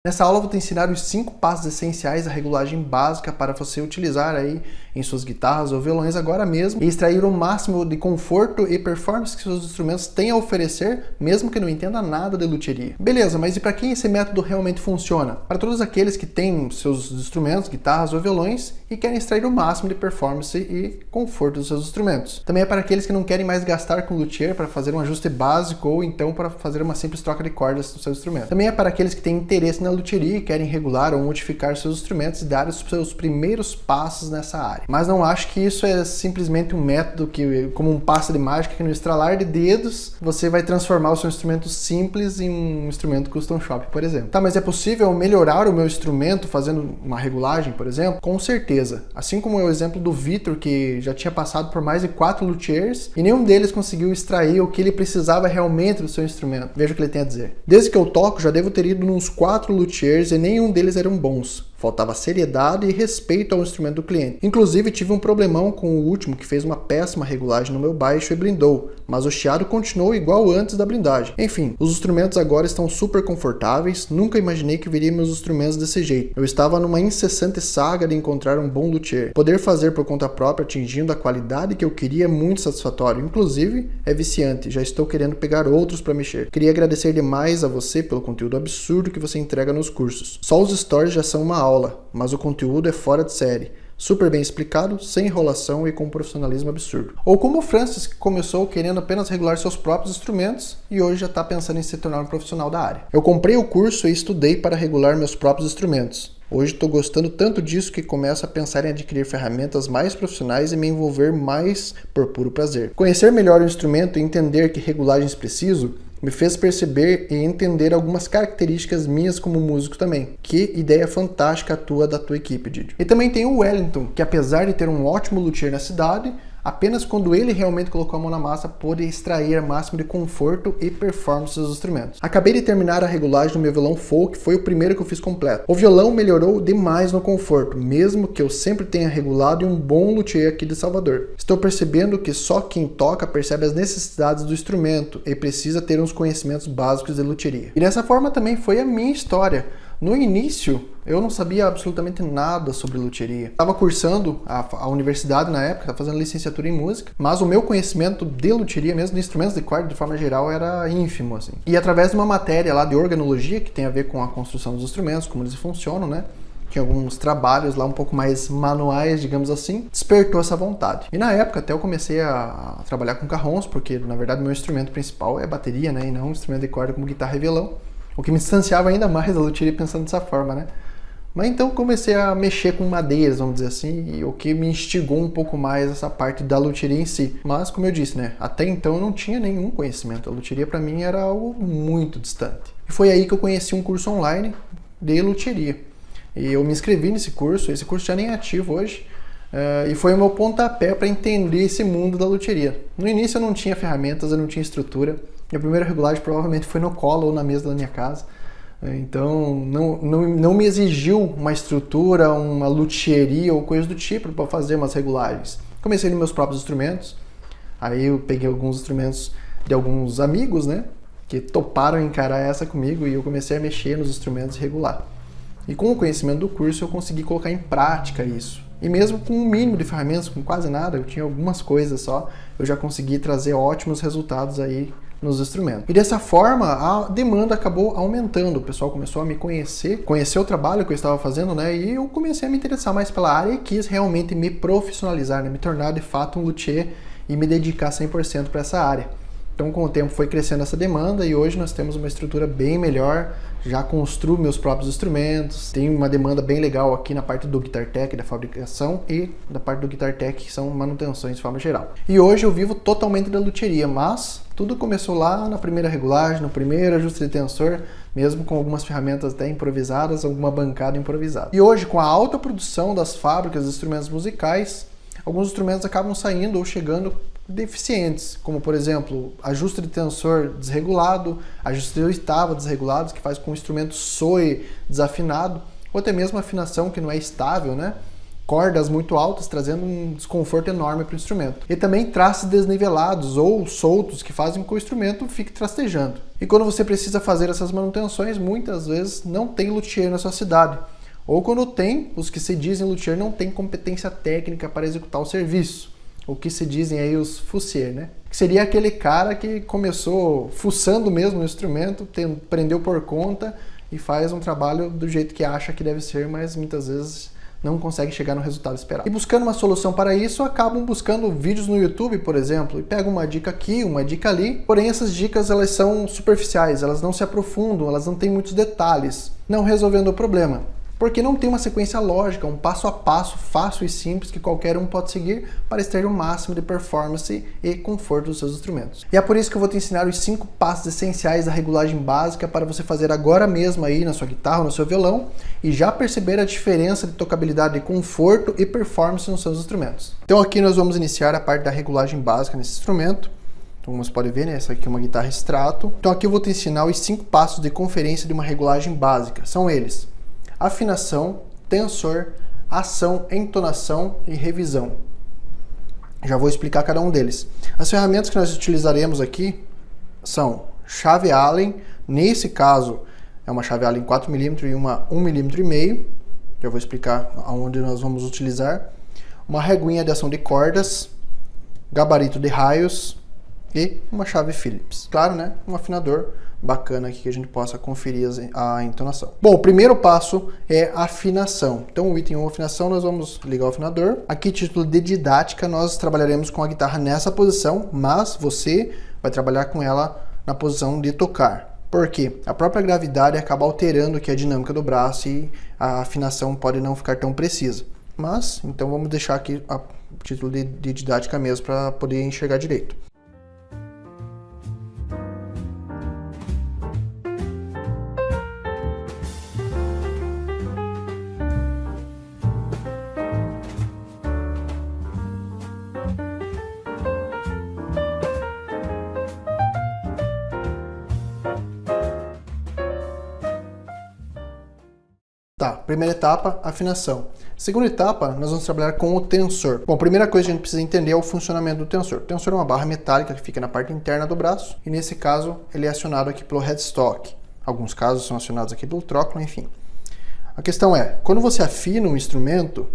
Nessa aula eu vou te ensinar os 5 passos essenciais da regulagem básica para você utilizar aí em suas guitarras ou violões agora mesmo e extrair o máximo de conforto e performance que seus instrumentos têm a oferecer, mesmo que não entenda nada de luthieria. Beleza, mas e para quem esse método realmente funciona? Para todos aqueles que têm seus instrumentos, guitarras ou violões e querem extrair o máximo de performance e conforto dos seus instrumentos. Também é para aqueles que não querem mais gastar com luthier para fazer um ajuste básico ou então para fazer uma simples troca de cordas do seu instrumento. Também é para aqueles que têm interesse na luthieria e querem regular ou modificar seus instrumentos e dar os seus primeiros passos nessa área. Mas não acho que isso é simplesmente um método que, como um passe de mágica, que no estralar de dedos você vai transformar o seu instrumento simples em um instrumento custom shop, por exemplo. Tá, mas é possível melhorar o meu instrumento fazendo uma regulagem, por exemplo? Com certeza. Assim como é o exemplo do Vitor, que já tinha passado por mais de 4 luthiers e nenhum deles conseguiu extrair o que ele precisava realmente do seu instrumento. Veja o que ele tem a dizer. Desde que eu toco, já devo ter ido nos 4 luthiers e nenhum deles eram bons. Faltava seriedade e respeito ao instrumento do cliente. Inclusive, tive um problemão com o último que fez uma péssima regulagem no meu baixo e blindou, mas o chiado continuou igual antes da blindagem. Enfim, os instrumentos agora estão super confortáveis, nunca imaginei que veria meus instrumentos desse jeito. Eu estava numa incessante saga de encontrar um bom luthier. Poder fazer por conta própria atingindo a qualidade que eu queria é muito satisfatório, inclusive é viciante, já estou querendo pegar outros para mexer. Queria agradecer demais a você pelo conteúdo absurdo que você entrega nos cursos. Só os stories já são uma aula, mas o conteúdo é fora de série. Super bem explicado, sem enrolação e com um profissionalismo absurdo. Ou como o Francis, que começou querendo apenas regular seus próprios instrumentos e hoje já está pensando em se tornar um profissional da área. Eu comprei o curso e estudei para regular meus próprios instrumentos. Hoje estou gostando tanto disso que começo a pensar em adquirir ferramentas mais profissionais e me envolver mais por puro prazer. Conhecer melhor o instrumento e entender que regulagens preciso me fez perceber e entender algumas características minhas como músico também. Que ideia fantástica a tua da tua equipe, Didio. E também tem o Wellington, que apesar de ter um ótimo luthier na cidade, apenas quando ele realmente colocou a mão na massa pôde extrair o máximo de conforto e performance dos instrumentos. Acabei de terminar a regulagem do meu violão folk, foi o primeiro que eu fiz completo. O violão melhorou demais no conforto, mesmo que eu sempre tenha regulado e um bom luthier aqui de Salvador. Estou percebendo que só quem toca percebe as necessidades do instrumento e precisa ter uns conhecimentos básicos de luthieria. E dessa forma também foi a minha história. No início, eu não sabia absolutamente nada sobre luthieria. Estava cursando a universidade na época, estava fazendo licenciatura em música, mas o meu conhecimento de luthieria, mesmo de instrumentos de corda, de forma geral, era ínfimo, assim. E através de uma matéria lá de organologia, que tem a ver com a construção dos instrumentos, como eles funcionam, né? Tinha alguns trabalhos lá um pouco mais manuais, digamos assim, despertou essa vontade. E na época até eu comecei a trabalhar com carrons, porque na verdade meu instrumento principal é bateria, né? E não um instrumento de corda como guitarra e violão. O que me distanciava ainda mais da luthieria pensando dessa forma, né? Mas então comecei a mexer com madeiras, vamos dizer assim, e o que me instigou um pouco mais essa parte da luthieria em si. Mas, como eu disse, né? Até então eu não tinha nenhum conhecimento. A luthieria para mim era algo muito distante. E foi aí que eu conheci um curso online de luthieria. E eu me inscrevi nesse curso, esse curso já nem é ativo hoje, e foi o meu pontapé para entender esse mundo da luthieria. No início eu não tinha ferramentas, eu não tinha estrutura. Minha primeira regulagem provavelmente foi no colo ou na mesa da minha casa. Então não me exigiu uma estrutura, uma luthieria ou coisa do tipo para fazer umas regulagens. Comecei nos meus próprios instrumentos, aí eu peguei alguns instrumentos de alguns amigos, né, que toparam encarar essa comigo e eu comecei a mexer nos instrumentos e regular. E com o conhecimento do curso eu consegui colocar em prática isso. E mesmo com um mínimo de ferramentas, com quase nada, eu tinha algumas coisas só, eu já consegui trazer ótimos resultados aí nos instrumentos. E dessa forma, a demanda acabou aumentando. O pessoal começou a me conhecer o trabalho que eu estava fazendo, né? E eu comecei a me interessar mais pela área e quis realmente me profissionalizar, né? Me tornar de fato um luthier e me dedicar 100% para essa área. Então, com o tempo foi crescendo essa demanda e hoje nós temos uma estrutura bem melhor, já construo meus próprios instrumentos, tem uma demanda bem legal aqui na parte do Guitar Tech, da fabricação, e da parte do Guitar Tech, que são manutenções de forma geral. E hoje eu vivo totalmente da luthieria, mas tudo começou lá na primeira regulagem, no primeiro ajuste de tensor, mesmo com algumas ferramentas até improvisadas, alguma bancada improvisada. E hoje, com a alta produção das fábricas de instrumentos musicais, alguns instrumentos acabam saindo ou chegando deficientes, como por exemplo, ajuste de tensor desregulado, ajuste de oitava desregulados, que faz com que o instrumento soe desafinado, ou até mesmo afinação que não é estável, né? cordas muito altas, trazendo um desconforto enorme para o instrumento. E também traços desnivelados ou soltos que fazem com que o instrumento fique trastejando. E quando você precisa fazer essas manutenções, muitas vezes não tem luthier na sua cidade. Ou quando tem, os que se dizem luthier não têm competência técnica para executar o serviço. O que se dizem aí os fussier, né? Que seria aquele cara que começou fuçando mesmo o instrumento, prendeu por conta e faz um trabalho do jeito que acha que deve ser, mas muitas vezes não consegue chegar no resultado esperado. E buscando uma solução para isso, acabam buscando vídeos no YouTube, por exemplo, e pegam uma dica aqui, uma dica ali, porém essas dicas elas são superficiais, elas não se aprofundam, elas não têm muitos detalhes, não resolvendo o problema. Porque não tem uma sequência lógica, um passo a passo fácil e simples que qualquer um pode seguir para extrair o máximo de performance e conforto dos seus instrumentos. E é por isso que eu vou te ensinar os 5 passos essenciais da regulagem básica para você fazer agora mesmo aí na sua guitarra ou no seu violão e já perceber a diferença de tocabilidade, de conforto e performance nos seus instrumentos. Então aqui nós vamos iniciar a parte da regulagem básica nesse instrumento. Então, como você pode ver, né, essa aqui é uma guitarra Strato. Então aqui eu vou te ensinar os 5 passos de conferência de uma regulagem básica. São eles: afinação, tensor, ação, entonação e revisão. Já vou explicar cada um deles. As ferramentas que nós utilizaremos aqui são chave Allen, nesse caso é uma chave Allen 4mm e uma 1,5mm, já vou explicar aonde nós vamos utilizar, uma reguinha de ação de cordas, gabarito de raios e uma chave Phillips. Claro, né? Um afinador bacana aqui que a gente possa conferir a entonação. Bom, o primeiro passo é a afinação. Então, o item 1, afinação, nós vamos ligar o afinador. Aqui, título de didática, nós trabalharemos com a guitarra nessa posição, mas você vai trabalhar com ela na posição de tocar. Por quê? A própria gravidade acaba alterando aqui a dinâmica do braço e a afinação pode não ficar tão precisa. Mas, então vamos deixar aqui o título de didática mesmo para poder enxergar direito. Tá, primeira etapa, afinação. Segunda etapa, nós vamos trabalhar com o tensor. Bom, a primeira coisa que a gente precisa entender é o funcionamento do tensor. O tensor é uma barra metálica que fica na parte interna do braço e nesse caso ele é acionado aqui pelo headstock. Alguns casos são acionados aqui pelo tróculo, enfim. A questão é, quando você afina um instrumento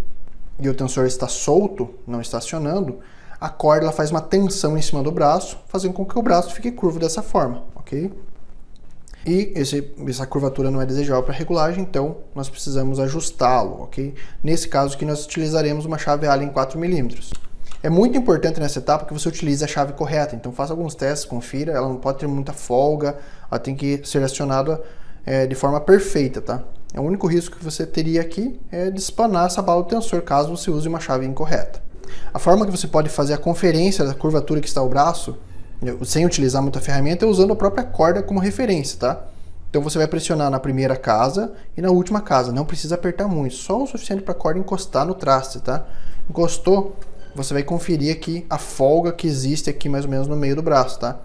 e o tensor está solto, não está acionando, a corda ela faz uma tensão em cima do braço, fazendo com que o braço fique curvo dessa forma, ok? E essa curvatura não é desejável para regulagem, então nós precisamos ajustá-lo, ok? Nesse caso aqui nós utilizaremos uma chave Allen 4mm. É muito importante nessa etapa que você utilize a chave correta, então faça alguns testes, confira, ela não pode ter muita folga, ela tem que ser acionada de forma perfeita, tá? O único risco que você teria aqui é de espanar essa bala do tensor, caso você use uma chave incorreta. A forma que você pode fazer a conferência da curvatura que está o braço, sem utilizar muita ferramenta, é usando a própria corda como referência, tá? Então você vai pressionar na primeira casa e na última casa, não precisa apertar muito, só o suficiente para a corda encostar no traste, tá? Encostou, você vai conferir aqui a folga que existe aqui mais ou menos no meio do braço, tá?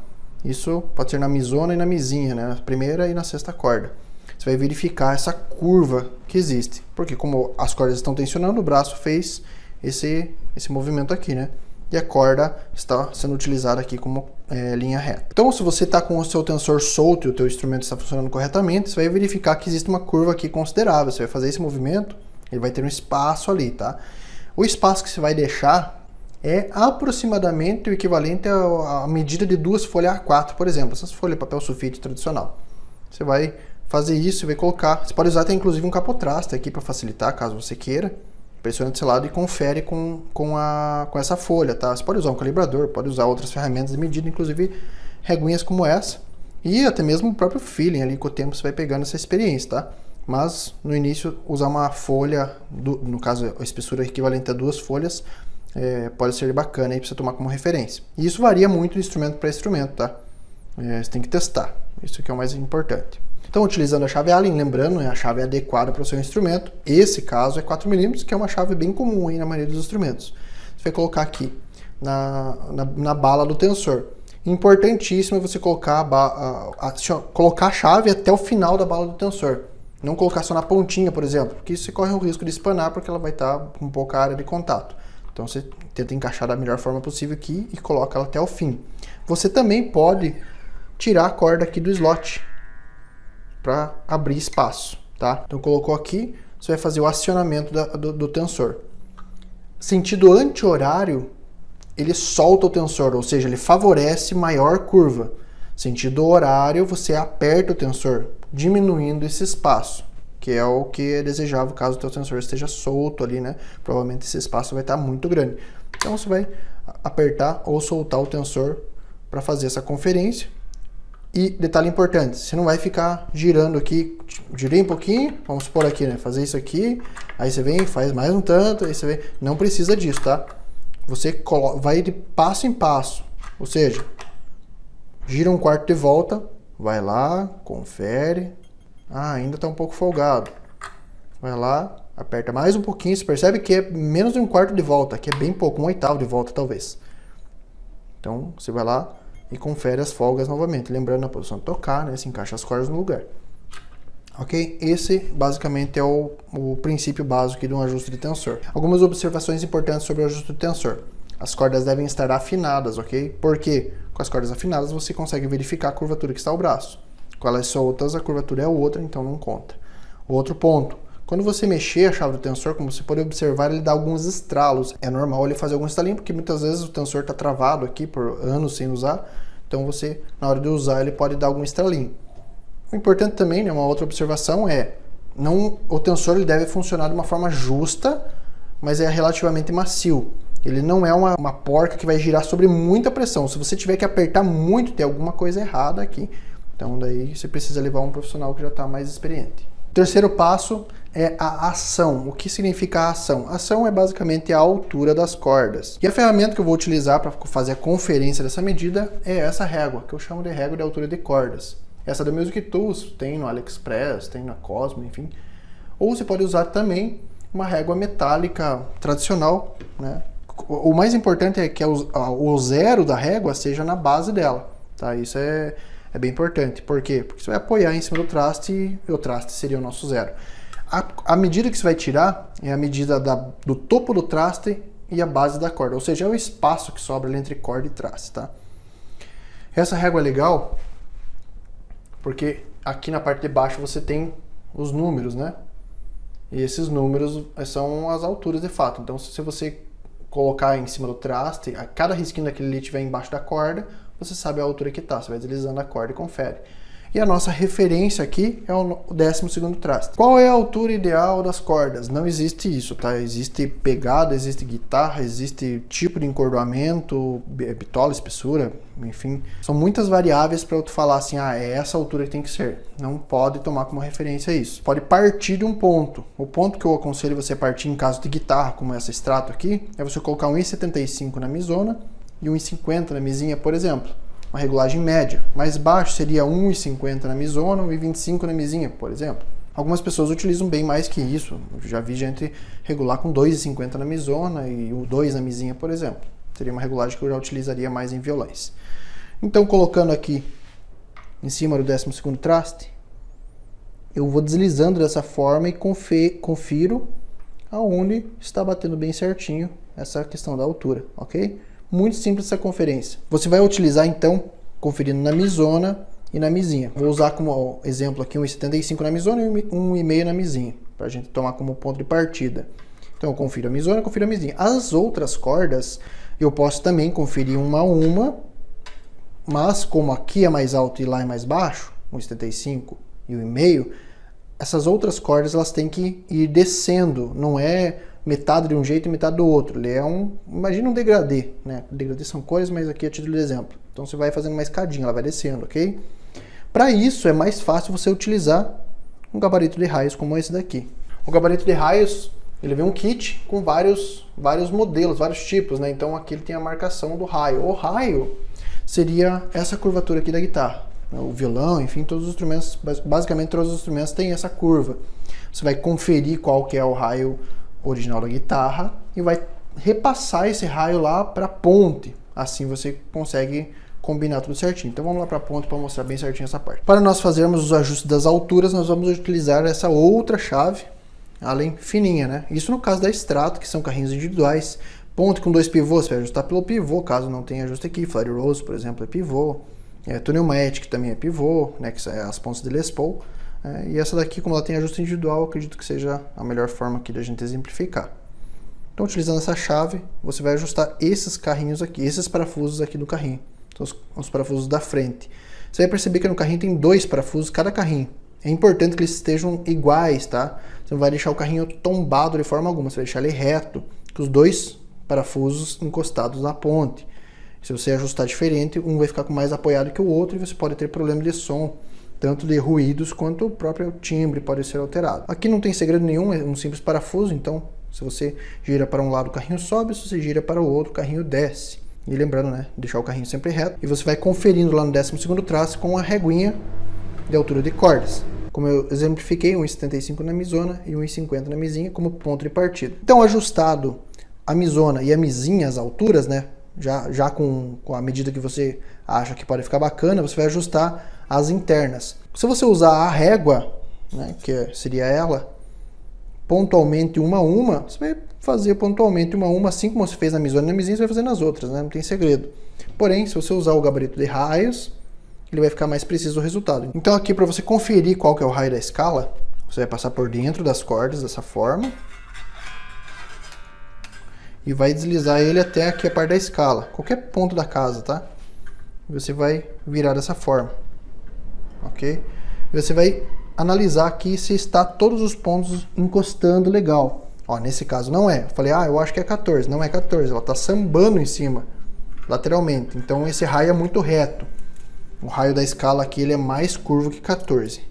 Isso pode ser na misona e na misinha, né? Na primeira e na sexta corda. Você vai verificar essa curva que existe, porque como as cordas estão tensionando, o braço fez esse movimento aqui, né? E a corda está sendo utilizada aqui como linha reta. Então, se você está com o seu tensor solto e o teu instrumento está funcionando corretamente, você vai verificar que existe uma curva aqui considerável. Você vai fazer esse movimento, ele vai ter um espaço ali, tá? O espaço que você vai deixar é aproximadamente o equivalente à medida de 2 folhas A4, por exemplo. Essas folhas de papel sulfite tradicional. Você vai fazer isso e vai colocar. Você pode usar até inclusive um capotraste aqui para facilitar, caso você queira. Pressiona desse lado e confere com essa folha, tá? Você pode usar um calibrador, pode usar outras ferramentas de medida, inclusive reguinhas como essa. E até mesmo o próprio feeling ali, com o tempo você vai pegando essa experiência, tá? Mas no início usar uma folha, no caso a espessura equivalente a 2 folhas, pode ser bacana aí para você tomar como referência. E isso varia muito de instrumento para instrumento, tá? Você tem que testar, isso que é o mais importante. Então, utilizando a chave Allen, lembrando, é a chave adequada para o seu instrumento. Esse caso é 4mm, que é uma chave bem comum aí na maioria dos instrumentos. Você vai colocar aqui na bala do tensor. Importantíssimo é você colocar a chave até o final da bala do tensor. Não colocar só na pontinha, por exemplo, porque isso você corre o risco de espanar porque ela vai estar com pouca área de contato. Então você tenta encaixar da melhor forma possível aqui e coloca ela até o fim. Você também pode tirar a corda aqui do slot para abrir espaço, tá? Então colocou aqui, você vai fazer o acionamento do tensor. Sentido anti-horário, ele solta o tensor, ou seja, ele favorece maior curva. Sentido horário, você aperta o tensor, diminuindo esse espaço, que é o que é desejável caso o teu tensor esteja solto ali, né? Provavelmente esse espaço vai estar muito grande. Então você vai apertar ou soltar o tensor para fazer essa conferência. E detalhe importante, você não vai ficar girando aqui, girei um pouquinho, vamos supor aqui, né? Fazer isso aqui, aí você vem, faz mais um tanto, aí você vem, não precisa disso, tá? Você vai de passo em passo, ou seja, gira um quarto de volta, vai lá, confere, ainda está um pouco folgado, vai lá, aperta mais um pouquinho, você percebe que é menos de um quarto de volta, que é bem pouco, um oitavo de volta talvez. Então você vai lá e confere as folgas novamente, lembrando na posição de tocar, né, se encaixa as cordas no lugar. Ok? Esse basicamente é o princípio básico de um ajuste de tensor. Algumas observações importantes sobre o ajuste de tensor. As cordas devem estar afinadas, ok? Por quê? Com as cordas afinadas você consegue verificar a curvatura que está o braço. Com elas soltas, a curvatura é outra, então não conta. Outro ponto. Quando você mexer a chave do tensor, como você pode observar, ele dá alguns estralos. É normal ele fazer algum estalinho, porque muitas vezes o tensor está travado aqui por anos sem usar. Então você, na hora de usar, ele pode dar algum estralinho. O importante também, né, uma outra observação é, o tensor ele deve funcionar de uma forma justa, mas é relativamente macio. Ele não é uma porca que vai girar sobre muita pressão. Se você tiver que apertar muito, tem alguma coisa errada aqui. Então daí você precisa levar um profissional que já está mais experiente. O terceiro passo é a ação. O que significa a ação? A ação é basicamente a altura das cordas. E a ferramenta que eu vou utilizar para fazer a conferência dessa medida é essa régua, que eu chamo de régua de altura de cordas. Essa da Music Tools, tem no AliExpress, tem na Cosmo, enfim. Ou você pode usar também uma régua metálica tradicional, né? O mais importante é que o zero da régua seja na base dela, tá? Isso é bem importante. Por quê? Porque você vai apoiar em cima do traste e o traste seria o nosso zero. A medida que você vai tirar é a medida do topo do traste e a base da corda, ou seja, é o espaço que sobra ali entre corda e traste, tá? Essa régua é legal porque aqui na parte de baixo você tem os números, né? E esses números são as alturas de fato. Então, se você colocar em cima do traste, a cada risquinho daquele ali estiver embaixo da corda, você sabe a altura que está. Você vai deslizando a corda e confere. E a nossa referência aqui é o 12º traste. Qual é a altura ideal das cordas? Não existe isso, tá? Existe pegada, existe guitarra, existe tipo de encordoamento, bitola, espessura, enfim. São muitas variáveis para eu falar assim, é essa altura que tem que ser. Não pode tomar como referência isso. Pode partir de um ponto. O ponto que eu aconselho você partir em caso de guitarra, como essa extrato aqui, é você colocar um 1,75 na misona e um 1,50 na mizinha, por exemplo. Uma regulagem média. Mais baixo seria 1,50 na misona, 1,25 na mizinha, por exemplo. Algumas pessoas utilizam bem mais que isso. Eu já vi gente regular com 2,50 na misona e o 2 na mizinha, por exemplo. Seria uma regulagem que eu já utilizaria mais em violões. Então, colocando aqui em cima do 12º traste, eu vou deslizando dessa forma e confiro aonde está batendo bem certinho essa questão da altura, ok? Muito simples essa conferência. Você vai utilizar então, conferindo na misona e na mizinha. Vou usar como exemplo aqui 1,75 na misona e 1,5 na mizinha, para a gente tomar como ponto de partida. Então eu confiro a misona, confiro a mizinha. As outras cordas eu posso também conferir uma a uma, mas como aqui é mais alto e lá é mais baixo, 1,75 e 1,5, essas outras cordas elas têm que ir descendo, não é metade de um jeito e metade do outro. Ele é imagina um degradê, né? Degradê são cores, mas aqui é título de exemplo. Então você vai fazendo uma escadinha, ela vai descendo, ok? Para isso é mais fácil você utilizar um gabarito de raios como esse daqui. O gabarito de raios, ele vem um kit com vários modelos, vários tipos, né? Então aqui ele tem a marcação do raio. O raio seria essa curvatura aqui da guitarra. O violão, enfim, todos os instrumentos, basicamente todos os instrumentos têm essa curva. Você vai conferir qual que é o raio original da guitarra e vai repassar esse raio lá para a ponte. Assim você consegue combinar tudo certinho. Então vamos lá para a ponta para mostrar bem certinho essa parte. Para nós fazermos os ajustes das alturas, nós vamos utilizar essa outra chave, além fininha, né? Isso no caso da Strato, que são carrinhos individuais. Ponte com 2 pivôs, você vai ajustar pelo pivô, caso não tenha ajuste aqui. Fire Rose, por exemplo, é pivô. Tunnel Matic também é pivô, né? Que são as pontes de Les Paul. E essa daqui, como ela tem ajuste individual, acredito que seja a melhor forma aqui da gente exemplificar. Então, utilizando essa chave, você vai ajustar esses carrinhos aqui, esses parafusos aqui do carrinho. São os parafusos da frente. Você vai perceber que no carrinho tem 2 parafusos cada carrinho. É importante que eles estejam iguais, tá? Você não vai deixar o carrinho tombado de forma alguma, você vai deixar ele reto, com os 2 parafusos encostados na ponte. Se você ajustar diferente, um vai ficar mais apoiado que o outro e você pode ter problema de som, tanto de ruídos quanto o próprio timbre pode ser alterado. Aqui não tem segredo nenhum, é um simples parafuso, então se você gira para um lado o carrinho sobe, se você gira para o outro o carrinho desce. E lembrando, né, deixar o carrinho sempre reto. E você vai conferindo lá no 12º traço com a reguinha de altura de cordas. Como eu exemplifiquei, 1,75 na misona e 1,50 na mizinha como ponto de partida. Então, ajustado a misona e a mizinha, as alturas, né, já com a medida que você acha que pode ficar bacana, você vai ajustar as internas. Se você usar a régua, né, que seria ela, pontualmente uma a uma, você vai fazer pontualmente uma a uma, assim como você fez na misona e na mizinha, você vai fazer nas outras, né? Não tem segredo. Porém, se você usar o gabarito de raios, ele vai ficar mais preciso o resultado. Então aqui, para você conferir qual que é o raio da escala, você vai passar por dentro das cordas dessa forma e vai deslizar ele até aqui a parte da escala, qualquer ponto da casa, tá? E você vai virar dessa forma, ok? E você vai analisar aqui se está todos os pontos encostando legal. Ó, nesse caso não é. Eu falei, eu acho que é 14. Não é 14, ela está sambando em cima, lateralmente. Então esse raio é muito reto. O raio da escala aqui ele é mais curvo que 14.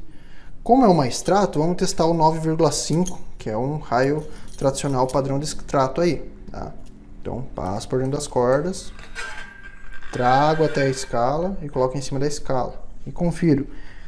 Como é uma Strato, vamos testar o 9,5, que é um raio tradicional padrão de Strato aí. Tá? Então passo por dentro das cordas, trago até a escala e coloco em cima da escala. E confiro.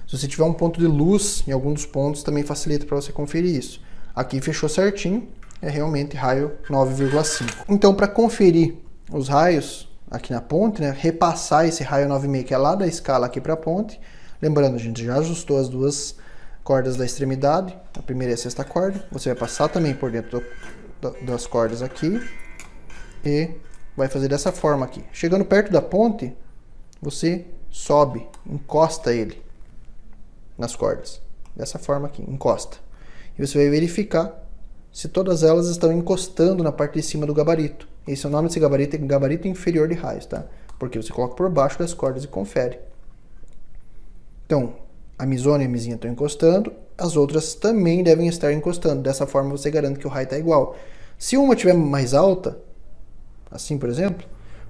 Se você tiver um ponto de luz em algum dos pontos, também facilita para você conferir isso. Aqui fechou certinho, é realmente raio 9,5. Então, para conferir os raios aqui na ponte, né, repassar esse raio 9,5 que é lá da escala aqui para a ponte, lembrando, a gente já ajustou as duas cordas da extremidade, a primeira e a sexta corda, você vai passar também por dentro das cordas aqui e vai fazer dessa forma aqui. Chegando perto da ponte, você sobe, encosta ele nas cordas, dessa forma aqui, encosta. E você vai verificar se todas elas estão encostando na parte de cima do gabarito. Esse é o nome desse gabarito, é gabarito inferior de raios, tá? Porque você coloca por baixo das cordas e confere. Então, a misona e a mizinha estão encostando, as outras também devem estar encostando. Dessa forma você garante que o raio está igual. Se uma estiver mais alta, assim por exemplo,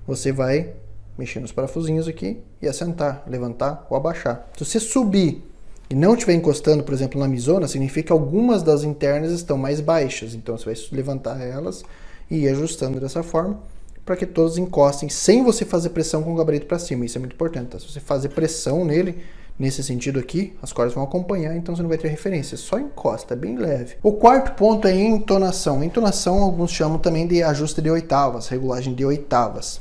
você vai mexer nos parafusinhos aqui e assentar, levantar ou abaixar. Se você subir e não estiver encostando, por exemplo, na misona, significa que algumas das internas estão mais baixas. Então você vai levantar elas e ir ajustando dessa forma para que todas encostem sem você fazer pressão com o gabarito para cima. Isso é muito importante. Tá? Se você fazer pressão nele, nesse sentido aqui, as cordas vão acompanhar, então você não vai ter referência. Só encosta, é bem leve. O quarto ponto é entonação. Entonação alguns chamam também de ajuste de oitavas, regulagem de oitavas.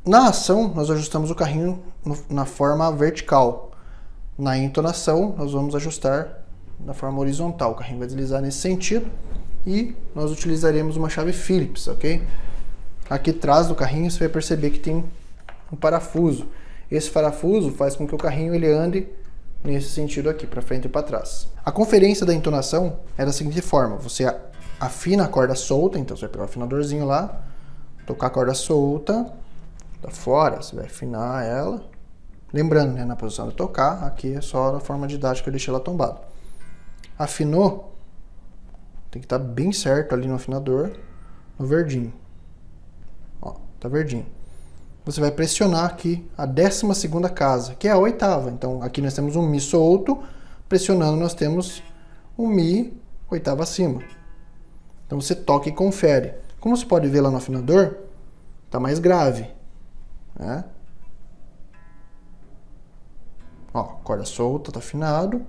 Na ação, nós ajustamos o carrinho na forma vertical. Na entonação, nós vamos ajustar na forma horizontal. O carrinho vai deslizar nesse sentido e nós utilizaremos uma chave Phillips, ok? Aqui atrás do carrinho você vai perceber que tem um parafuso. Esse parafuso faz com que o carrinho ele ande nesse sentido aqui, para frente e para trás. A conferência da entonação é da seguinte forma: você afina a corda solta, então você vai pegar o afinadorzinho lá, tocar a corda solta, da fora, você vai afinar ela. Lembrando, né, na posição de tocar, aqui é só da forma didática que eu deixei ela tombada. Afinou, tem que estar bem certo ali no afinador, no verdinho. Ó, tá verdinho. Você vai pressionar aqui a 12ª casa, que é a oitava. Então aqui nós temos um Mi solto, pressionando nós temos um Mi oitava acima. Então você toca e confere. Como você pode ver lá no afinador, tá mais grave, né? Ó, corda solta, tá afinado.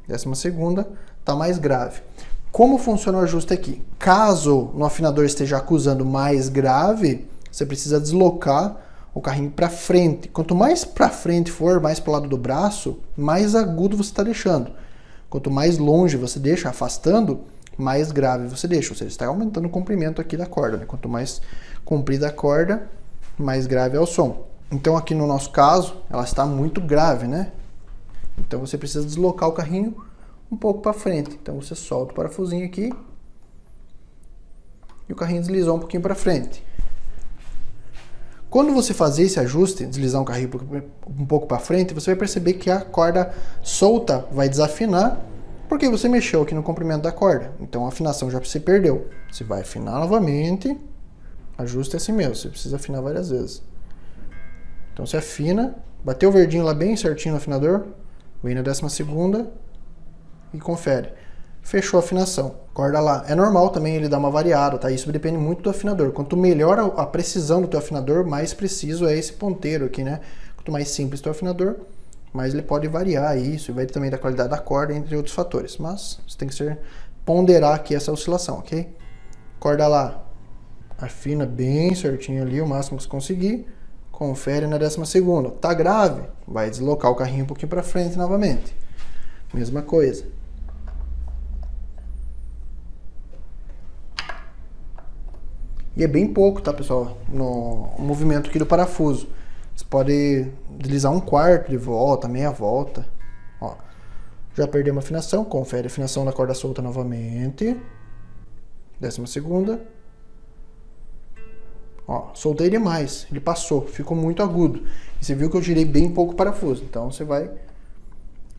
12ª, tá mais grave. Como funciona o ajuste aqui? Caso no afinador esteja acusando mais grave, você precisa deslocar o carrinho para frente. Quanto mais para frente for, mais para o lado do braço, mais agudo você está deixando. Quanto mais longe você deixa, afastando, mais grave você deixa. Ou seja, está aumentando o comprimento aqui da corda, né? Quanto mais comprida a corda, mais grave é o som. Então aqui no nosso caso, ela está muito grave, né? Então você precisa deslocar o carrinho um pouco para frente. Então você solta o parafusinho aqui e o carrinho deslizou um pouquinho para frente. Quando você fazer esse ajuste, deslizar um carrinho um pouco para frente, você vai perceber que a corda solta vai desafinar, porque você mexeu aqui no comprimento da corda. Então a afinação já se perdeu. Você vai afinar novamente, ajuste assim mesmo, você precisa afinar várias vezes. Então você afina, bateu o verdinho lá bem certinho no afinador, vem na 12ª e confere. Fechou a afinação. Corda lá. É normal também ele dar uma variada, tá? Isso depende muito do afinador. Quanto melhor a precisão do teu afinador, mais preciso é esse ponteiro aqui, né? Quanto mais simples o teu afinador, mais ele pode variar isso, e vai também da qualidade da corda, entre outros fatores. Mas você tem que ponderar aqui essa oscilação, ok? Corda lá. Afina bem certinho ali, o máximo que você conseguir. Confere na 12ª. Tá grave? Vai deslocar o carrinho um pouquinho para frente novamente. Mesma coisa. E é bem pouco, tá, pessoal? No movimento aqui do parafuso. Você pode deslizar um quarto de volta, meia volta. Ó, já perdeu uma afinação. Confere a afinação da corda solta novamente. 12ª. Ó, soltei demais. Ele passou. Ficou muito agudo. E você viu que eu girei bem pouco o parafuso. Então você vai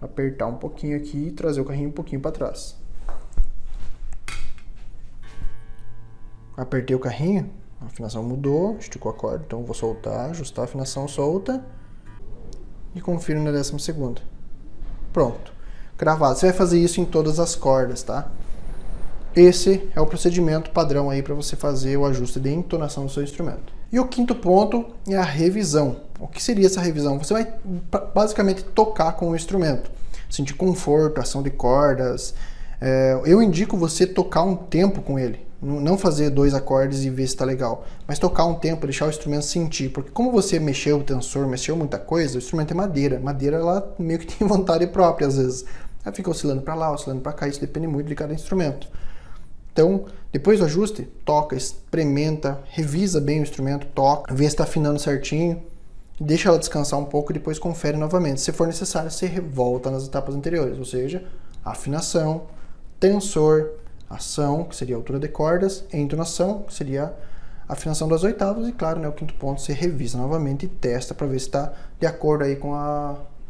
apertar um pouquinho aqui e trazer o carrinho um pouquinho para trás. Apertei o carrinho, a afinação mudou, esticou a corda, então eu vou soltar, ajustar a afinação solta e confiro na 12ª. Pronto, cravado. Você vai fazer isso em todas as cordas, tá? Esse é o procedimento padrão aí para você fazer o ajuste de entonação do seu instrumento. E o quinto ponto é a revisão. O que seria essa revisão? Você vai basicamente tocar com o instrumento, sentir conforto, ação de cordas. Eu indico você tocar um tempo com ele. Não fazer 2 acordes e ver se está legal, mas tocar um tempo, deixar o instrumento sentir, porque como você mexeu o tensor, mexeu muita coisa, o instrumento é madeira. Madeira, ela meio que tem vontade própria às vezes. Ela fica oscilando para lá, oscilando para cá, isso depende muito de cada instrumento. Então, depois do ajuste, toca, experimenta, revisa bem o instrumento, toca, vê se está afinando certinho, deixa ela descansar um pouco e depois confere novamente. Se for necessário, você volta nas etapas anteriores, ou seja, afinação, tensor, ação, que seria a altura de cordas, e entonação, que seria a afinação das oitavas, e claro, né, o quinto ponto, você revisa novamente e testa para ver se está de acordo aí com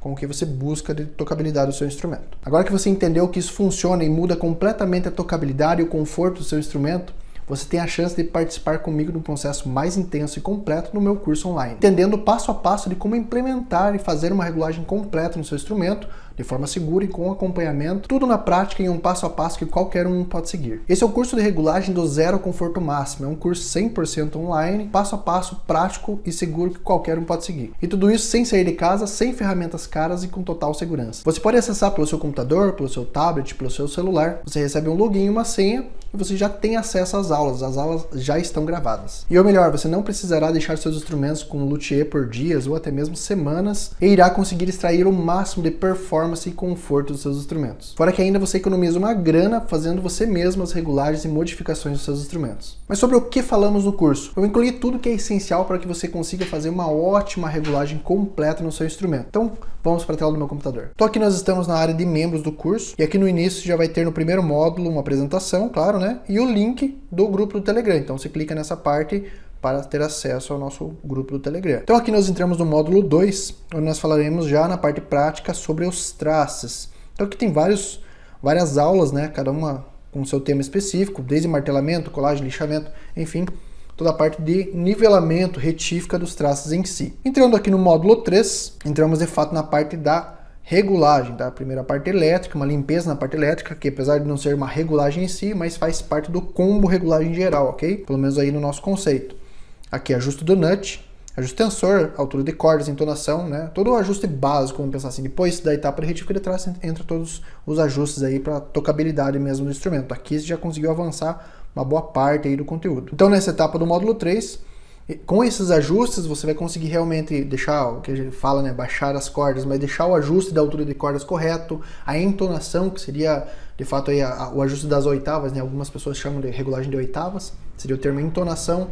o que você busca de tocabilidade do seu instrumento. Agora que você entendeu que isso funciona e muda completamente a tocabilidade e o conforto do seu instrumento, você tem a chance de participar comigo de um processo mais intenso e completo no meu curso online, entendendo passo a passo de como implementar e fazer uma regulagem completa no seu instrumento, de forma segura e com acompanhamento, tudo na prática em um passo a passo que qualquer um pode seguir. Esse é o curso de regulagem do zero ao conforto máximo, é um curso 100% online, passo a passo, prático e seguro que qualquer um pode seguir. E tudo isso sem sair de casa, sem ferramentas caras e com total segurança. Você pode acessar pelo seu computador, pelo seu tablet, pelo seu celular, você recebe um login e uma senha, e você já tem acesso às aulas já estão gravadas. E o melhor, você não precisará deixar seus instrumentos com um luthier por dias ou até mesmo semanas e irá conseguir extrair o máximo de performance e conforto dos seus instrumentos. Fora que ainda você economiza uma grana fazendo você mesmo as regulagens e modificações dos seus instrumentos. Mas sobre o que falamos no curso? Eu incluí tudo que é essencial para que você consiga fazer uma ótima regulagem completa no seu instrumento. Então, vamos para a tela do meu computador. Então aqui nós estamos na área de membros do curso, e aqui no início já vai ter no primeiro módulo uma apresentação, claro, né? E o link do grupo do Telegram. Então você clica nessa parte para ter acesso ao nosso grupo do Telegram. Então aqui nós entramos no módulo 2, onde nós falaremos já na parte prática sobre os trastes. Então aqui tem várias aulas, né? Cada uma com o seu tema específico, desde martelamento, colagem, lixamento, enfim, toda a parte de nivelamento, retífica dos trastes em si. Entrando aqui no módulo 3, entramos de fato na parte da regulagem, tá? A primeira parte elétrica, uma limpeza na parte elétrica, que apesar de não ser uma regulagem em si, mas faz parte do combo regulagem geral, ok? Pelo menos aí no nosso conceito. Aqui ajuste do nut, ajuste tensor, altura de cordas, entonação, né? Todo o ajuste básico, vamos pensar assim. Depois da etapa de retífica de traste, entra todos os ajustes aí para tocabilidade mesmo do instrumento. Aqui você já conseguiu avançar uma boa parte aí do conteúdo. Então nessa etapa do módulo 3, E com esses ajustes você vai conseguir realmente deixar, o que a gente fala, né, baixar as cordas, mas deixar o ajuste da altura de cordas correto, a entonação, que seria de fato aí o ajuste das oitavas, né, algumas pessoas chamam de regulagem de oitavas, seria o termo entonação,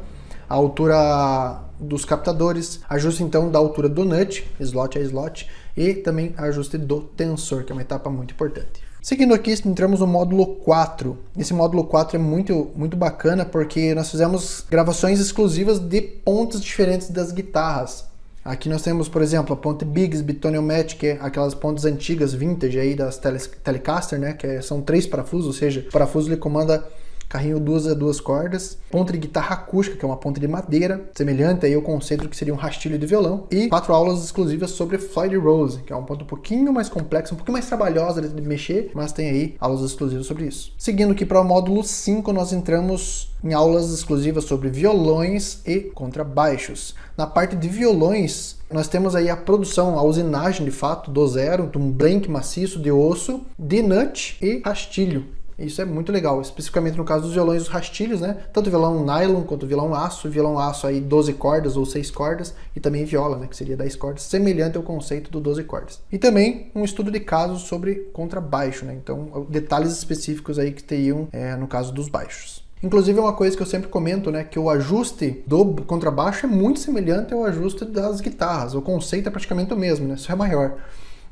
a altura dos captadores, ajuste então da altura do nut, slot a slot, e também ajuste do tensor, que é uma etapa muito importante. Seguindo aqui, entramos no módulo 4. Esse módulo 4 é muito bacana porque nós fizemos gravações exclusivas de pontes diferentes das guitarras. Aqui nós temos, por exemplo, a ponte Bigsby Toniomet, que é aquelas pontes antigas, vintage aí das Telecaster, né? Que são 3 parafusos, ou seja, o parafuso ele comanda carrinho duas cordas, ponta de guitarra acústica, que é uma ponta de madeira, semelhante aí ao conceito que seria um rastilho de violão, e 4 aulas exclusivas sobre Floyd Rose, que é uma ponta um pouquinho mais complexa, um pouquinho mais trabalhosa de mexer, mas tem aí aulas exclusivas sobre isso. Seguindo aqui para o módulo 5, nós entramos em aulas exclusivas sobre violões e contrabaixos. Na parte de violões, nós temos aí a produção, a usinagem de fato, do zero, um blank maciço de osso, de nut e rastilho. Isso é muito legal, especificamente no caso dos violões, os rastilhos, né? Tanto violão nylon quanto violão aço aí 12 cordas ou 6 cordas, e também viola, né? Que seria 10 cordas, semelhante ao conceito do 12 cordas. E também um estudo de casos sobre contrabaixo, né? Então, detalhes específicos aí que teriam no caso dos baixos. Inclusive, é uma coisa que eu sempre comento, né? Que o ajuste do contrabaixo é muito semelhante ao ajuste das guitarras. O conceito é praticamente o mesmo, né? Só é maior.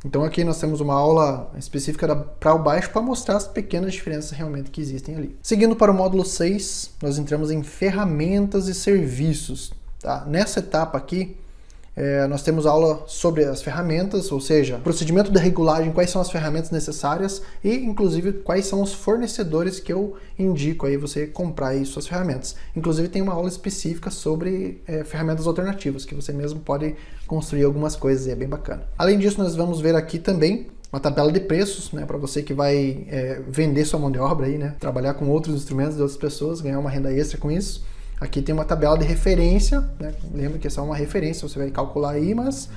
Então aqui nós temos uma aula específica para o baixo para mostrar as pequenas diferenças realmente que existem ali. Seguindo para o módulo 6, nós entramos em ferramentas e serviços. Tá? Nessa etapa aqui, nós temos aula sobre as ferramentas, ou seja, procedimento de regulagem, quais são as ferramentas necessárias e, inclusive, quais são os fornecedores que eu indico aí você comprar aí suas ferramentas. Inclusive, tem uma aula específica sobre ferramentas alternativas, que você mesmo pode construir algumas coisas e é bem bacana. Além disso, nós vamos ver aqui também uma tabela de preços, né, para você que vai vender sua mão de obra aí, né, trabalhar com outros instrumentos de outras pessoas, ganhar uma renda extra com isso. Aqui tem uma tabela de referência, né? Lembra que é só uma referência, você vai calcular aí, mas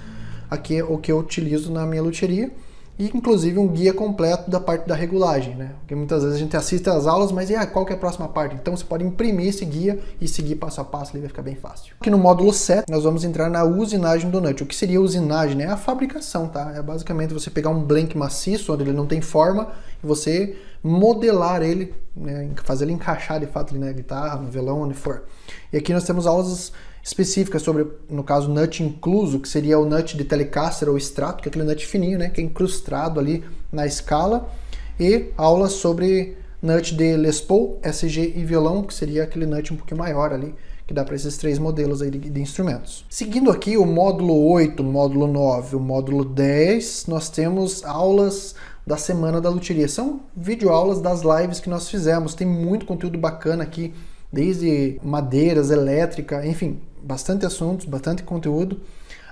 aqui é o que eu utilizo na minha luthieria. E inclusive um guia completo da parte da regulagem, né? Porque muitas vezes a gente assiste às aulas, mas qual que é a próxima parte? Então você pode imprimir esse guia e seguir passo a passo, ali vai ficar bem fácil. Aqui no módulo 7, nós vamos entrar na usinagem do nut. O que seria usinagem? É a fabricação, tá? É basicamente você pegar um blank maciço, onde ele não tem forma, e você modelar ele, né? Fazer ele encaixar de fato ali na guitarra, no violão, onde for. E aqui nós temos aulas específicas sobre, no caso, nut incluso, que seria o nut de Telecaster ou Strato, que é aquele nut fininho, né, que é incrustado ali na escala, e aulas sobre nut de Les Paul, SG e violão, que seria aquele nut um pouquinho maior ali, que dá para esses 3 modelos aí de instrumentos. Seguindo aqui o módulo 8, o módulo 9, o módulo 10, nós temos aulas da Semana da Luthieria. São videoaulas das lives que nós fizemos, tem muito conteúdo bacana aqui, desde madeiras, elétrica, enfim, bastante assuntos, bastante conteúdo.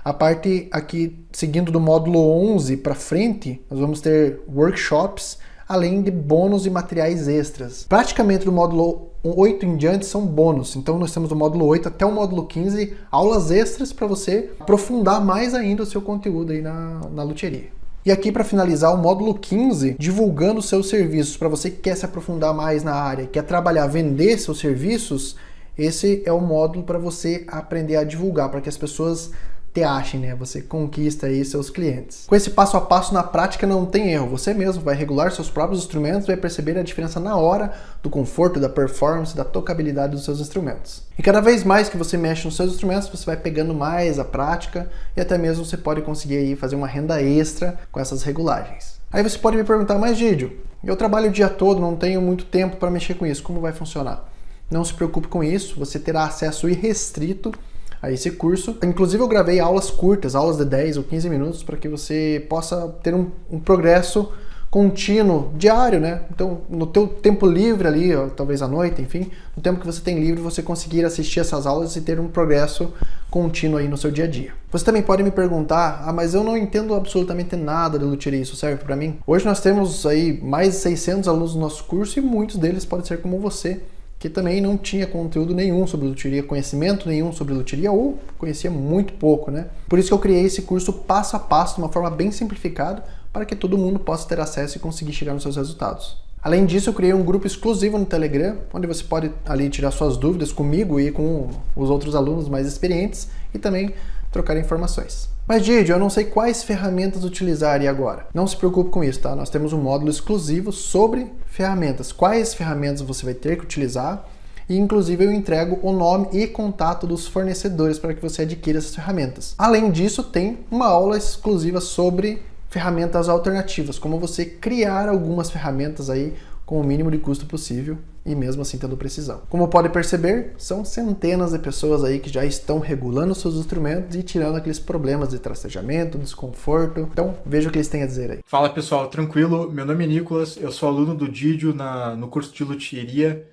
A parte aqui, seguindo do módulo 11 para frente, nós vamos ter workshops, além de bônus e materiais extras. Praticamente do módulo 8 em diante são bônus, então nós temos do módulo 8 até o módulo 15 aulas extras para você aprofundar mais ainda o seu conteúdo aí na luthieria. E aqui para finalizar o módulo 15, divulgando seus serviços, para você que quer se aprofundar mais na área, quer trabalhar, vender seus serviços, esse é o módulo para você aprender a divulgar, para que as pessoas te achem, né? Você conquista aí seus clientes. Com esse passo a passo na prática não tem erro, você mesmo vai regular seus próprios instrumentos, vai perceber a diferença na hora do conforto, da performance, da tocabilidade dos seus instrumentos. E cada vez mais que você mexe nos seus instrumentos, você vai pegando mais a prática e até mesmo você pode conseguir aí fazer uma renda extra com essas regulagens. Aí você pode me perguntar, mas Gidio, eu trabalho o dia todo, não tenho muito tempo para mexer com isso, como vai funcionar? Não se preocupe com isso, você terá acesso irrestrito a esse curso. Inclusive eu gravei aulas curtas, aulas de 10 ou 15 minutos, para que você possa ter um progresso contínuo, diário, né? Então, no teu tempo livre ali, ó, talvez à noite, enfim, no tempo que você tem livre, você conseguir assistir essas aulas e ter um progresso contínuo aí no seu dia a dia. Você também pode me perguntar, mas eu não entendo absolutamente nada de luthieria, isso serve para mim? Hoje nós temos aí mais de 600 alunos no nosso curso e muitos deles podem ser como você, que também não tinha conteúdo nenhum sobre luthieria, conhecimento nenhum sobre luthieria ou conhecia muito pouco, né? Por isso que eu criei esse curso passo a passo, de uma forma bem simplificada, para que todo mundo possa ter acesso e conseguir chegar nos seus resultados. Além disso, eu criei um grupo exclusivo no Telegram, onde você pode ali tirar suas dúvidas comigo e com os outros alunos mais experientes e também trocar informações. Mas, Didio, eu não sei quais ferramentas utilizar e agora. Não se preocupe com isso, tá? Nós temos um módulo exclusivo sobre ferramentas. Quais ferramentas você vai ter que utilizar e, inclusive, eu entrego o nome e contato dos fornecedores para que você adquira essas ferramentas. Além disso, tem uma aula exclusiva sobre ferramentas alternativas, como você criar algumas ferramentas aí com o mínimo de custo possível e mesmo assim tendo precisão. Como pode perceber, são centenas de pessoas aí que já estão regulando seus instrumentos e tirando aqueles problemas de tracejamento, desconforto. Então, veja o que eles têm a dizer aí. Fala pessoal, tranquilo? Meu nome é Nicolas, eu sou aluno do Didio no curso de luthieria.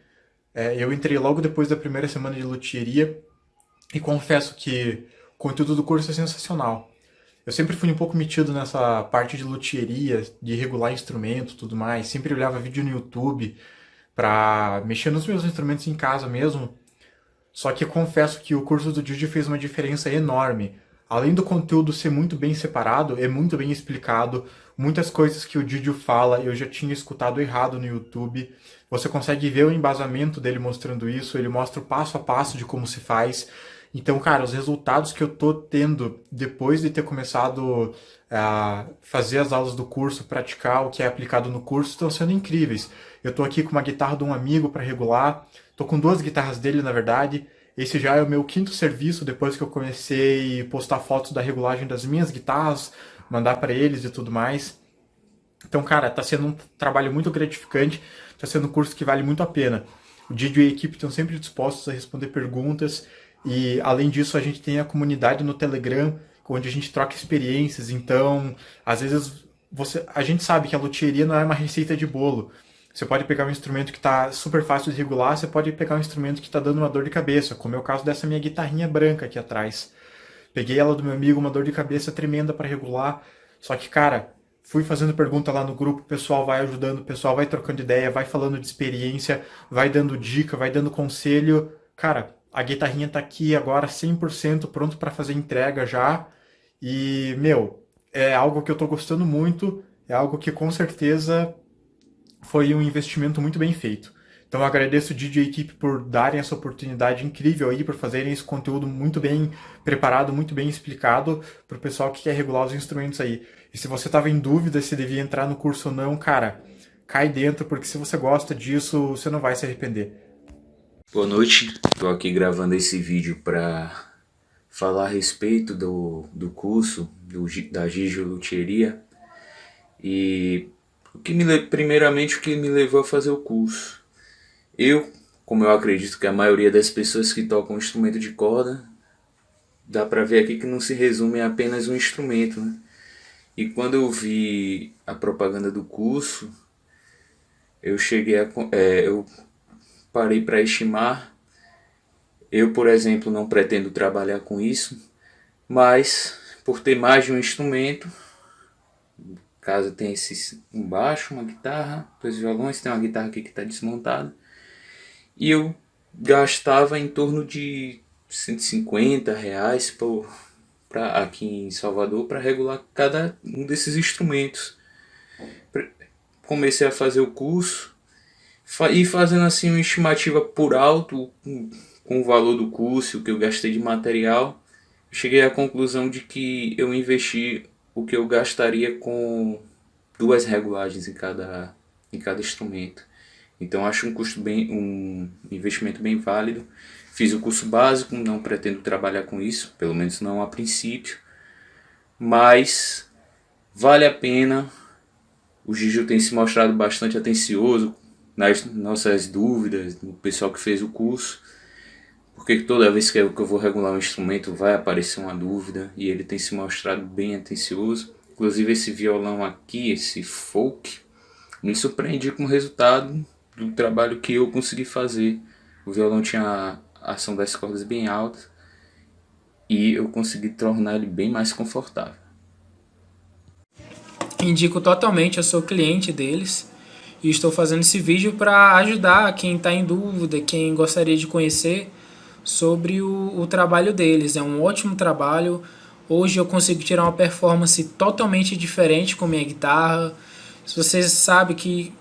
Eu entrei logo depois da primeira semana de luthieria e confesso que o conteúdo do curso é sensacional. Eu sempre fui um pouco metido nessa parte de luthieria, de regular instrumento e tudo mais. Sempre olhava vídeo no YouTube para mexer nos meus instrumentos em casa mesmo. Só que confesso que o curso do Didio fez uma diferença enorme. Além do conteúdo ser muito bem separado, é muito bem explicado. Muitas coisas que o Didio fala eu já tinha escutado errado no YouTube. Você consegue ver o embasamento dele mostrando isso, ele mostra o passo a passo de como se faz. Então, cara, os resultados que eu tô tendo depois de ter começado a fazer as aulas do curso, praticar o que é aplicado no curso, estão sendo incríveis. Eu tô aqui com uma guitarra de um amigo para regular, tô com 2 guitarras dele, na verdade. Esse já é o meu 5º serviço depois que eu comecei a postar fotos da regulagem das minhas guitarras, mandar para eles e tudo mais. Então, cara, tá sendo um trabalho muito gratificante, tá sendo um curso que vale muito a pena. O Didio e a equipe estão sempre dispostos a responder perguntas. E, além disso, a gente tem a comunidade no Telegram, onde a gente troca experiências. Então, às vezes, a gente sabe que a luthieria não é uma receita de bolo. Você pode pegar um instrumento que está super fácil de regular, você pode pegar um instrumento que está dando uma dor de cabeça, como é o caso dessa minha guitarrinha branca aqui atrás. Peguei ela do meu amigo, uma dor de cabeça tremenda para regular. Só que, cara, fui fazendo pergunta lá no grupo, o pessoal vai ajudando, o pessoal vai trocando ideia, vai falando de experiência, vai dando dica, vai dando conselho. Cara, a guitarrinha tá aqui agora 100% pronto para fazer entrega já. E, meu, é algo que eu tô gostando muito, é algo que com certeza foi um investimento muito bem feito. Então eu agradeço o Didio e a equipe por darem essa oportunidade incrível aí, por fazerem esse conteúdo muito bem preparado, muito bem explicado para o pessoal que quer regular os instrumentos aí. E se você estava em dúvida se devia entrar no curso ou não, cara, cai dentro, porque se você gosta disso, você não vai se arrepender. Boa noite, estou aqui gravando esse vídeo para falar a respeito do curso da Didio Luthieria e primeiramente o que me levou a fazer o curso. Como eu acredito que a maioria das pessoas que tocam instrumento de corda, dá para ver aqui que não se resume a apenas um instrumento, né? E quando eu vi a propaganda do curso, eu parei para estimar. Eu, por exemplo, não pretendo trabalhar com isso, mas por ter mais de um instrumento, caso tenha um baixo, uma guitarra, 2 violões, tem uma guitarra aqui que está desmontada, e eu gastava em torno de R$150 aqui em Salvador para regular cada um desses instrumentos. Comecei a fazer o curso e fazendo assim uma estimativa por alto com o valor do curso, o que eu gastei de material, cheguei à conclusão de que eu investi o que eu gastaria com 2 regulagens em cada instrumento. Então acho um investimento bem válido. Fiz o curso básico, não pretendo trabalhar com isso, pelo menos não a princípio, mas vale a pena. O Didio tem se mostrado bastante atencioso nas nossas dúvidas, no pessoal que fez o curso, porque toda vez que eu vou regular um instrumento vai aparecer uma dúvida, e ele tem se mostrado bem atencioso. Inclusive esse violão aqui, esse folk, me surpreendi com o resultado do trabalho que eu consegui fazer. O violão tinha a ação das cordas bem alta e eu consegui tornar ele bem mais confortável. Indico totalmente, eu sou cliente deles e estou fazendo esse vídeo para ajudar quem está em dúvida, quem gostaria de conhecer sobre o trabalho deles. É um ótimo trabalho. Hoje eu consigo tirar uma performance totalmente diferente com minha guitarra. Se você sabe que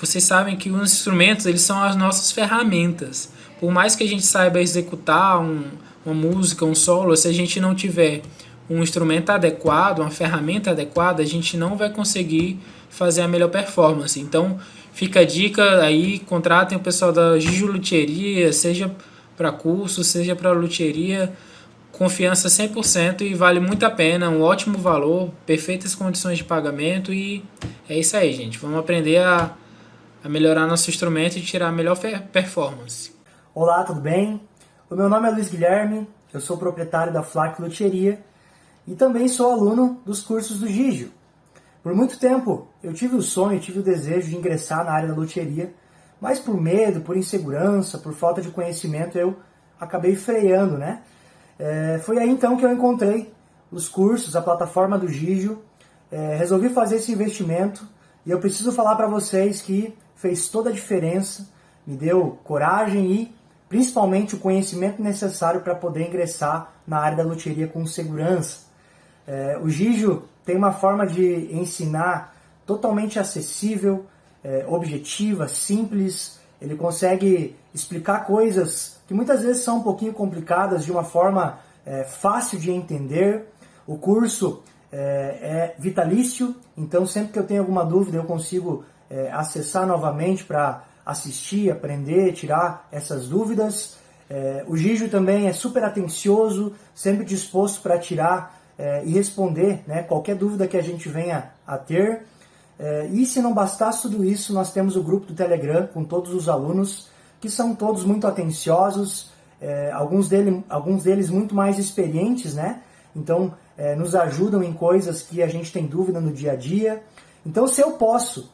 vocês sabem que os instrumentos, eles são as nossas ferramentas. Por mais que a gente saiba executar uma música, um solo, se a gente não tiver um instrumento adequado, uma ferramenta adequada, a gente não vai conseguir fazer a melhor performance. Então, fica a dica aí, contratem o pessoal da Giju Luthieria, seja para curso, seja para luthieria, confiança 100% e vale muito a pena, um ótimo valor, perfeitas condições de pagamento e é isso aí, gente. Vamos aprender a melhorar nosso instrumento e tirar a melhor performance. Olá, tudo bem? O meu nome é Luiz Guilherme, eu sou proprietário da Flac Luthieria e também sou aluno dos cursos do Giju. Por muito tempo eu tive o sonho, tive o desejo de ingressar na área da luthieria, mas por medo, por insegurança, por falta de conhecimento eu acabei freando, né? Foi aí então que eu encontrei os cursos, a plataforma do Giju, resolvi fazer esse investimento e eu preciso falar para vocês que fez toda a diferença, me deu coragem e principalmente o conhecimento necessário para poder ingressar na área da luthieria com segurança. O Giju tem uma forma de ensinar totalmente acessível, objetiva, simples. Ele consegue explicar coisas que muitas vezes são um pouquinho complicadas de uma forma fácil de entender. O curso é vitalício, então sempre que eu tenho alguma dúvida eu consigo acessar novamente para assistir, aprender, tirar essas dúvidas. O Giju também é super atencioso, sempre disposto para tirar e responder, né, qualquer dúvida que a gente venha a ter. E se não bastasse tudo isso, nós temos o grupo do Telegram com todos os alunos, que são todos muito atenciosos, alguns deles muito mais experientes, né? Então nos ajudam em coisas que a gente tem dúvida no dia a dia. Então, se eu posso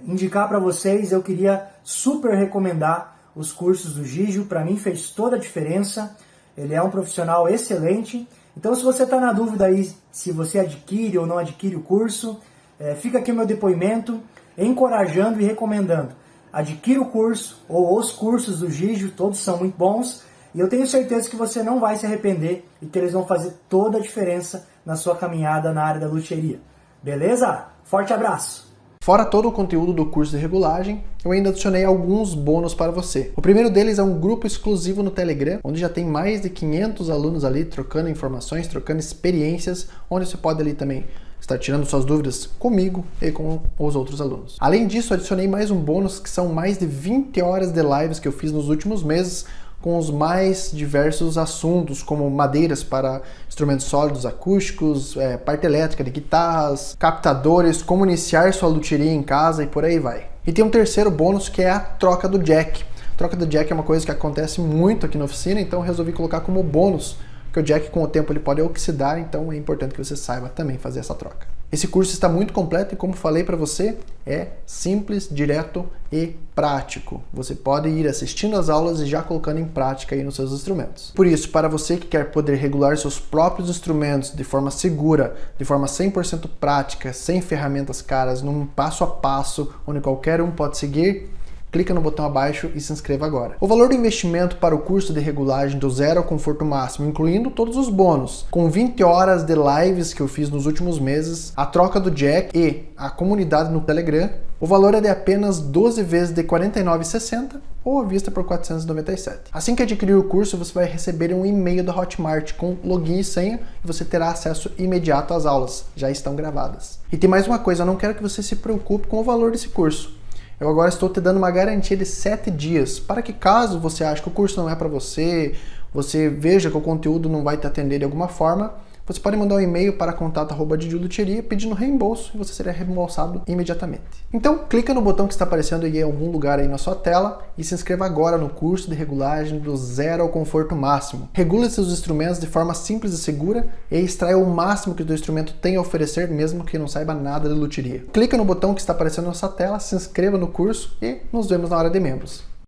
indicar para vocês, eu queria super recomendar os cursos do Giju. Para mim fez toda a diferença, ele é um profissional excelente. Então, se você está na dúvida aí se você adquire ou não adquire o curso, fica aqui o meu depoimento, encorajando e recomendando. Adquira o curso ou os cursos do Giju, todos são muito bons e eu tenho certeza que você não vai se arrepender e que eles vão fazer toda a diferença na sua caminhada na área da luthieria. Beleza? Forte abraço! Fora todo o conteúdo do curso de regulagem, eu ainda adicionei alguns bônus para você. O primeiro deles é um grupo exclusivo no Telegram, onde já tem mais de 500 alunos ali trocando informações, trocando experiências, onde você pode ali também estar tirando suas dúvidas comigo e com os outros alunos. Além disso, adicionei mais um bônus que são mais de 20 horas de lives que eu fiz nos últimos meses, com os mais diversos assuntos, como madeiras para instrumentos sólidos acústicos, parte elétrica de guitarras, captadores, como iniciar sua luthieria em casa e por aí vai. E tem um terceiro bônus que é a troca do jack. A troca do jack é uma coisa que acontece muito aqui na oficina, então eu resolvi colocar como bônus, porque o jack com o tempo ele pode oxidar, então é importante que você saiba também fazer essa troca. Esse curso está muito completo e, como falei para você, é simples, direto e prático. Você pode ir assistindo as aulas e já colocando em prática aí nos seus instrumentos. Por isso, para você que quer poder regular seus próprios instrumentos de forma segura, de forma 100% prática, sem ferramentas caras, num passo a passo, onde qualquer um pode seguir, clica no botão abaixo e se inscreva agora. O valor do investimento para o curso de regulagem do zero ao conforto máximo, incluindo todos os bônus, com 20 horas de lives que eu fiz nos últimos meses, a troca do jack e a comunidade no Telegram, o valor é de apenas 12 vezes de R$ 49,60 ou à vista por R$ 497. Assim que adquirir o curso, você vai receber um e-mail da Hotmart com login e senha e você terá acesso imediato às aulas, já estão gravadas. E tem mais uma coisa, eu não quero que você se preocupe com o valor desse curso. Eu agora estou te dando uma garantia de 7 dias, para que caso você ache que o curso não é para você, você veja que o conteúdo não vai te atender de alguma forma, você pode mandar um e-mail para contato@gijuluthieria pedindo reembolso e você será reembolsado imediatamente. Então, clica no botão que está aparecendo em algum lugar aí na sua tela e se inscreva agora no curso de regulagem do zero ao conforto máximo. Regule seus instrumentos de forma simples e segura e extraia o máximo que o teu instrumento tem a oferecer, mesmo que não saiba nada de luthieria. Clica no botão que está aparecendo na sua tela, se inscreva no curso e nos vemos na hora de membros.